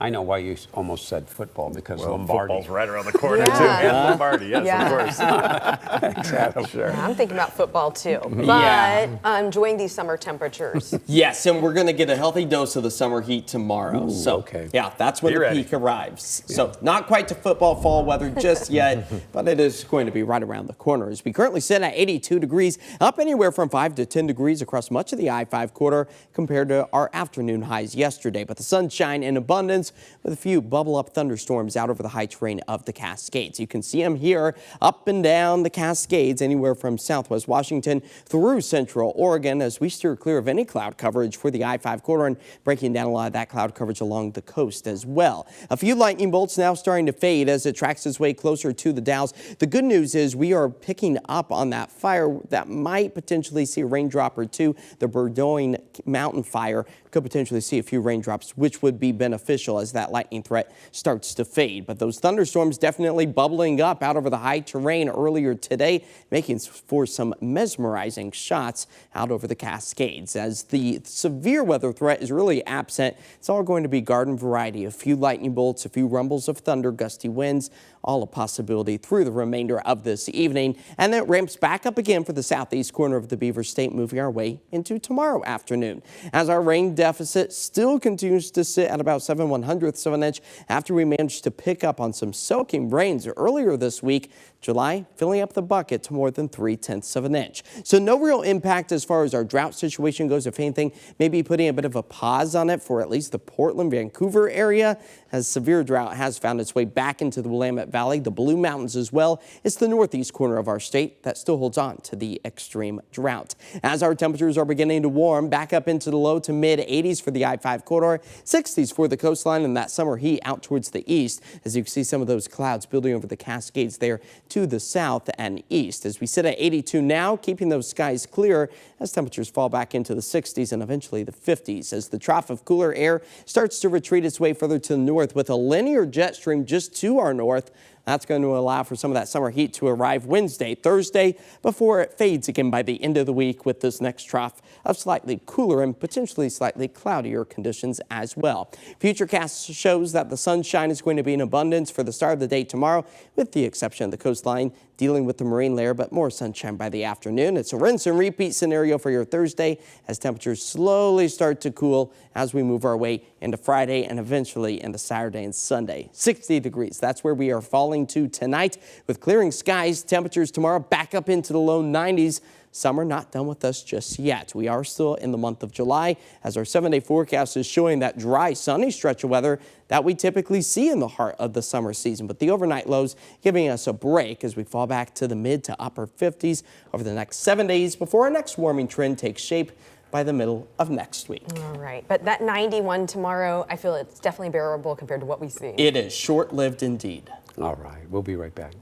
I know why you almost said football, because Lombardi. Football's right around the corner, too. And Lombardi, yes, of course. Exactly. Sure. I'm thinking about football, too. But enjoying these summer temperatures. Yes, and we're going to get a healthy dose of the summer heat tomorrow. Ooh, so, okay. yeah, that's when the peak arrives. Yeah. So, not quite to football fall weather just yet, but it is going to be right around the corner. As we currently sit at 82 degrees, up anywhere from 5 to 10 degrees across much of the I-5 corridor compared to our afternoon highs yesterday. But the sunshine in abundance with a few bubble-up thunderstorms out over the high terrain of the Cascades. You can see them here up and down the Cascades, anywhere from southwest Washington through central Oregon, as we steer clear of any cloud coverage for the I-5 corridor and breaking down a lot of that cloud coverage along the coast as well. A few lightning bolts now starting to fade as it tracks its way closer to the Dalles. The good news is we are picking up on that fire that might potentially see a raindrop or two. The Burdoin Mountain Fire could potentially see a few raindrops, which would be beneficial as that lightning threat starts to fade. But those thunderstorms definitely bubbling up out over the high terrain earlier today, making for some mesmerizing shots out over the Cascades. As the severe weather threat is really absent, it's all going to be garden variety. A few lightning bolts, a few rumbles of thunder, gusty winds, all a possibility through the remainder of this evening. And then it ramps back up again for the southeast corner of the Beaver State, moving our way into tomorrow afternoon. As our rain deficit still continues to sit at about 7/100ths of an inch after we managed to pick up on some soaking rains earlier this week. July filling up the bucket to more than 3/10ths of an inch. So no real impact as far as our drought situation goes. If anything, maybe putting a bit of a pause on it for at least the Portland, Vancouver area, as severe drought has found its way back into the Willamette Valley, the Blue Mountains as well. It's the northeast corner of our state that still holds on to the extreme drought. As our temperatures are beginning to warm back up into the low to mid 80s for the I-5 corridor, 60s for the coastline, and that summer heat out towards the east, as you can see some of those clouds building over the Cascades there to the south and east. As we sit at 82 now, keeping those skies clear as temperatures fall back into the 60s and eventually the 50s as the trough of cooler air starts to retreat its way further to the north with a linear jet stream just to our north. That's going to allow for some of that summer heat to arrive Wednesday, Thursday, before it fades again by the end of the week with this next trough of slightly cooler and potentially slightly cloudier conditions as well. Futurecast shows that the sunshine is going to be in abundance for the start of the day tomorrow, with the exception of the coastline dealing with the marine layer, but more sunshine by the afternoon. It's a rinse and repeat scenario for your Thursday as temperatures slowly start to cool as we move our way into Friday and eventually into Saturday and Sunday. 60 degrees, that's where we are falling to tonight with clearing skies. Temperatures tomorrow back up into the low 90s. Summer not done with us just yet. We are still in the month of July as our 7-day forecast is showing that dry, sunny stretch of weather that we typically see in the heart of the summer season. But the overnight lows giving us a break as we fall back to the mid to upper 50s over the next 7 days before our next warming trend takes shape by the middle of next week. All right, but that 91 tomorrow, I feel it's definitely bearable compared to what we see. It is short-lived indeed. All right, we'll be right back.